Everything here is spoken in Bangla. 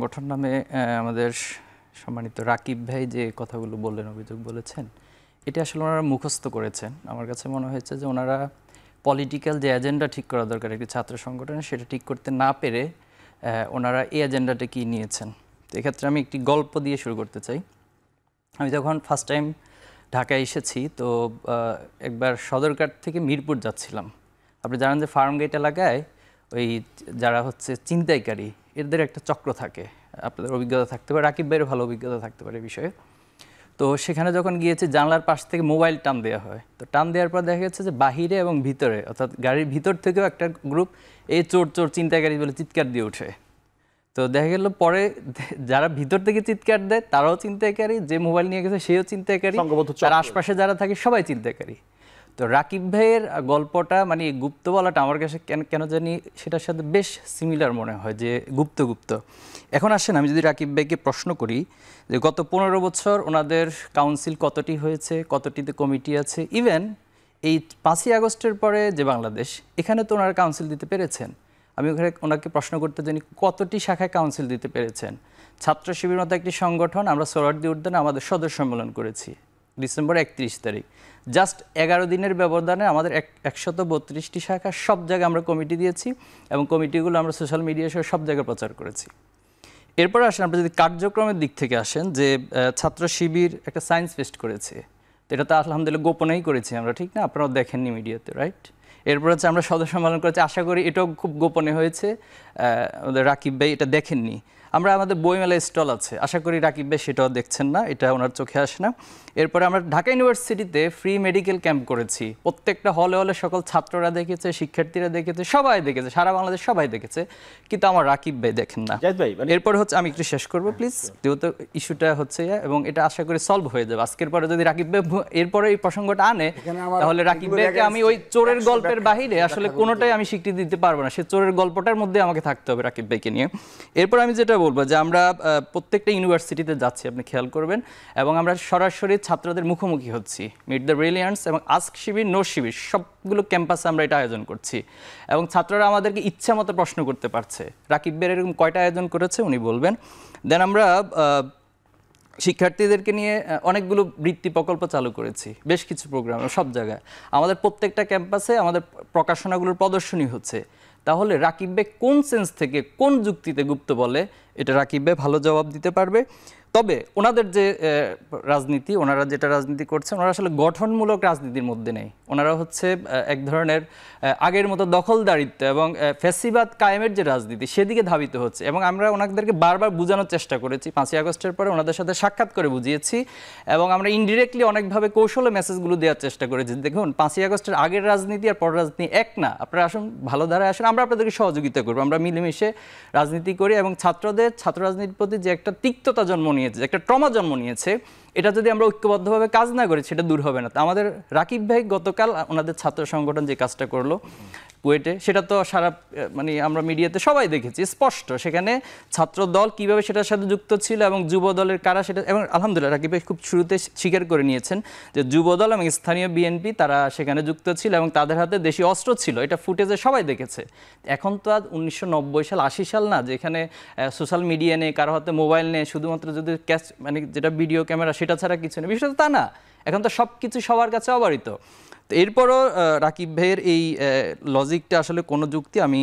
সংগঠন নামে আমাদের সম্মানিত রাকিব ভাই যে কথাগুলো বললেন, অভিযোগ বলেছেন, এটা আসলে ওনারা মুখস্থ করেছেন। আমার কাছে মনে হয়েছে যে ওনারা পলিটিক্যাল যে এজেন্ডা ঠিক করা দরকার একটি ছাত্র সংগঠনে, সেটা ঠিক করতে না পেরে ওনারা এই এজেন্ডাটা কি নিয়েছেন। তো এক্ষেত্রে আমি একটি গল্প দিয়ে শুরু করতে চাই। আমি যখন ফার্স্ট টাইম ঢাকায় এসেছি, তো একবার সদরঘাট থেকে মিরপুর যাচ্ছিলাম। আপনি জানেন যে ফার্মগেট এলাকায় ওই যারা হচ্ছে ছিনতাইকারী, এদের একটা চক্র থাকে। আপনাদের অভিজ্ঞতা থাকতে পারে, রাকিব ভাইয়ের ভালো অভিজ্ঞতা থাকতে পারে এই বিষয়ে। তো সেখানে যখন গিয়েছে, জানলার পাশ থেকে মোবাইল টান দেওয়া হয়। তো টান দেওয়ার পর দেখা গেছে যে বাহিরে এবং ভিতরে, অর্থাৎ গাড়ির ভিতর থেকেও একটা গ্রুপ এই চোর চোর ছিনতাইকারী বলে চিৎকার দিয়ে ওঠে। তো দেখা গেল পরে যারা ভিতর থেকে চিৎকার দেয় তারাও ছিনতাইকারী, যে মোবাইল নিয়ে গেছে সেও ছিনতাইকারী, তার আশপাশে যারা থাকে সবাই ছিনতাইকারী। তো রাকিব ভাইয়ের গল্পটা মানে গুপ্ত বলাটা আমার কাছে কেন জানি সেটার সাথে বেশ সিমিলার মনে হয়, যে গুপ্ত। এখন আসেন, আমি যদি রাকিব ভাইকে প্রশ্ন করি যে গত 15 বছর ওনাদের কাউন্সিল কতটি হয়েছে, কতটিতে কমিটি আছে, ইভেন এই 5ই আগস্টের পরে যে বাংলাদেশ, এখানে তো ওনারা কাউন্সিল দিতে পেরেছেন। আমি ওনাকে প্রশ্ন করতে জানি কতটি শাখায় কাউন্সিল দিতে পেরেছেন। ছাত্র শিবির মতো একটি সংগঠন, আমরা সোহরাওয়ার্দী উদ্যানে আমাদের সদস্য সম্মেলন করেছি ডিসেম্বর 31 তারিখ। জাস্ট 11 দিনের ব্যবধানে আমাদের 132টি শাখা, সব জায়গায় আমরা কমিটি দিয়েছি এবং কমিটিগুলো আমরা সোশ্যাল মিডিয়া সহ সব জায়গায় প্রচার করেছি। এরপর আসেন, আপনি যদি কার্যক্রমের দিক থেকে আসেন, যে ছাত্র শিবির একটা সায়েন্স ফেস্ট করেছে, তো এটা তো আলহামদুলিল্লাহ গোপনেই করেছি আমরা, ঠিক না? আপনারাও দেখেননি মিডিয়াতে, রাইট? এরপর হচ্ছে আমরা সদস্য সম্মেলন করেছি, আশা করি এটাও খুব গোপনে হয়েছে, আমাদের রাকিব ভাই এটা দেখেননি। আমরা আমাদের বইমেলায় স্টল আছে, আশা করি রাকিব ভাই সেটাও দেখছেন না, এটা ওনার চোখে আসে না। এরপরে আমরা ঢাকা ইউনিভার্সিটিতে ফ্রি মেডিকেল ক্যাম্প করেছি, প্রত্যেকটা হলে হলে সকল ছাত্ররা দেখেছে, শিক্ষার্থীরা দেখেছে, সবাই দেখেছে, সারা বাংলাদেশ সবাই দেখেছে, কিন্তু আমার রাকিব ভাই দেখেন না। এরপর হচ্ছে, আমি একটু শেষ করবো প্লিজ, যেহেতু ইস্যুটা হচ্ছে, এবং এটা আশা করি সলভ হয়ে যাবে আজকের পরে। যদি রাকিব ভাই এরপরে এই প্রসঙ্গটা আনে, তাহলে রাকিব ভাইকে আমি ওই চোরের গল্পের বাহিরে আসলে কোনোটাই আমি স্বীকৃতি দিতে পারবো না, সে চোরের গল্পটার মধ্যে আমাকে থাকতে হবে রাকিব ভাইকে নিয়ে। এরপর আমি যেটা বলবো, যে আমরা প্রত্যেকটা ইউনিভার্সিটিতে যাচ্ছি, আপনি খেয়াল করবেন, এবং আমরা সরাসরি ছাত্রদের মুখোমুখি হচ্ছি। মিট দ্য ব্রিলিয়ান্টস এবং আস্ক শিবির, নো শিবির, সবগুলো ক্যাম্পাসে আমরা এটা আয়োজন করছি, এবং ছাত্ররা আমাদেরকে ইচ্ছা মতো প্রশ্ন করতে পারছে। রাকিব ভাই এরকম কয়টা আয়োজন করেছে উনি বলবেন। দেন আমরা শিক্ষার্থীদেরকে নিয়ে অনেকগুলো বৃত্তি প্রকল্প চালু করেছি, বেশ কিছু প্রোগ্রাম সব জায়গায়। আমাদের প্রত্যেকটা ক্যাম্পাসে আমাদের প্রকাশনাগুলোর প্রদর্শনী হচ্ছে। তাহলে রাকিব ভাই কোন সেন্স থেকে, কোন যুক্তিতে গুপ্ত বলে, এটা রাকিব ভাই ভালো জবাব দিতে পারবে। তবে ওনাদের যে রাজনীতি, ওনারা যেটা রাজনীতি করছেন, ওনারা আসলে গঠনমূলক রাজনীতির মধ্যে নেই। ওনারা হচ্ছে এক ধরনের আগের মতো দখলদারিত্ব এবং ফ্যাসিবাদ কায়েমের যে রাজনীতি, সেদিকে ধাবিত হচ্ছে। এবং আমরা ওনাদেরকে বারবার বোঝানোর চেষ্টা করেছি, 5ই আগস্টের পরে ওনাদের সাথে সাক্ষাৎ করে বুঝিয়েছি, এবং আমরা ইনডিরেক্টলি অনেকভাবে কৌশলে মেসেজগুলো দেওয়ার চেষ্টা করেছি। দেখুন, 5ই আগস্টের আগের রাজনীতি আর পরের রাজনীতি এক না, আপনারা আসুন, ভালো ধারায় আসুন, আমরা আপনাদেরকে সহযোগিতা করবো, আমরা মিলেমিশে রাজনীতি করি। এবং ছাত্র রাজনীতির প্রতি যে একটা তিক্ততা জন্ম নিয়েছে, একটা ট্রমা জন্ম নিয়েছে, এটা যদি আমরা ঐক্যবদ্ধভাবে কাজ না করি, সেটা দূর হবে না। আমাদের রাকিব ভাই গতকাল ওনাদের ছাত্র সংগঠন যে কাজটা করলো কুয়েটে, সেটা তো সারা মানে আমরা মিডিয়াতে সবাই দেখেছি স্পষ্ট, সেখানে ছাত্র দল কিভাবে সেটার সাথে যুক্ত ছিল এবং যুব দলের কারা সেটা, এবং আলহামদুলিল্লাহ রাকিব ভাই খুব শুরুতে স্বীকার করে নিয়েছেন যে যুব দল এবং স্থানীয় বিএনপি তারা সেখানে যুক্ত ছিল এবং তাদের হাতে দেশীয় অস্ত্র ছিল, এটা ফুটেজে সবাই দেখেছে। এখন তো আর 1990 সাল 80 সাল না, যেখানে সোশ্যাল মিডিয়া নেই, কারো হাতে মোবাইল নেই, শুধুমাত্র যদি ক্যাশ মানে যেটা ভিডিও ক্যামেরা সেটা ছাড়া কিছু নেই, বিষয়টা তা না। এখন তো সব কিছু সবার কাছে অবারিত। তো এরপরও রাকিব ভাইয়ের এই লজিকটা আসলে কোনো যুক্তি আমি